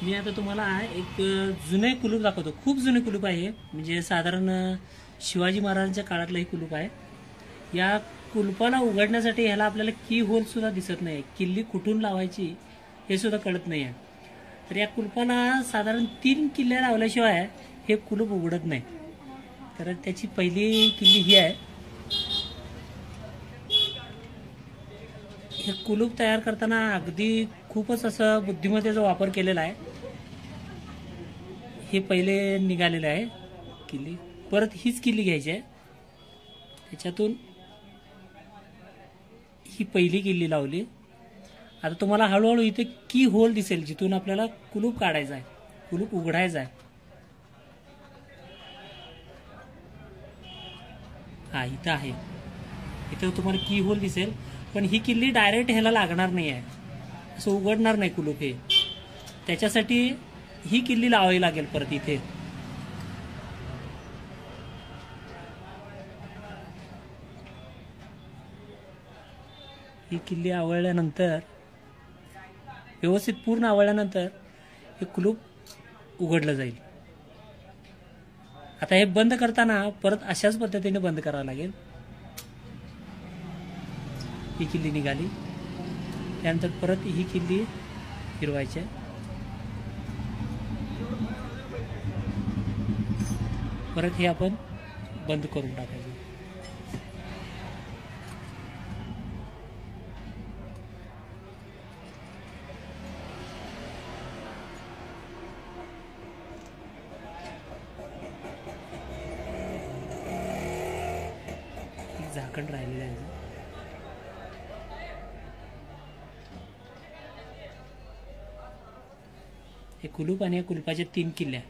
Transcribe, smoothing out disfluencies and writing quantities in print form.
मी आता तुम्हाला एक जुने कुलूप दाखवतो। खूप जुने कुलूप आहे, म्हणजे साधारण शिवाजी महाराजांच्या काळातलं हे कुलूप आहे। या कुलपाला उघडण्यासाठी ह्याला आपल्याला की होल सुद्धा दिसत नाही, किल्ली कुठून लावायची हे सुद्धा कळत नाही आहे। तर या कुलपाला साधारण 3 किल्ल्या लावल्याशिवाय हे कुलूप उघडत नाही। तर त्याची पहिली किल्ली ही आहे। हे कुलूप तयार करताना अगदी खूपच असं बुद्धिमत्तेचा वापर केलेला आहे। हे पहिले निघालेले आहे किल्ली, परत हीच किल्ली घ्यायची आहे। त्याच्यातून ही पहिली किल्ली लावली। आता तुम्हाला हळूहळू इथे की होल दिसेल, जिथून आपल्याला कुलूप काढायचा आहे, कुलूप उघडायचा आहे। हा इथं आहे, इथं तुम्हाला की होल दिसेल, पण ही किल्ली डायरेक्ट ह्याला लागणार नाही आहे, असं उघडणार नाही कुलूप हे। त्याच्यासाठी ही किल्ली लावावी लागेल परत इथे। ही किल्ली आवळल्यानंतर, व्यवस्थित पूर्ण आवळल्यानंतर हे कुलूप उघडलं जाईल। आता हे बंद करताना परत अशाच पद्धतीने बंद करावं लागेल। ही किल्ली निघाली, त्यानंतर परत ही किल्ली फिरवायची, परत हे आपण बंद करून टाकायचं। झाकण राहिलेलं आहे। हे कुलूप आणि या कुलपाच्या 3 किल्ल्या।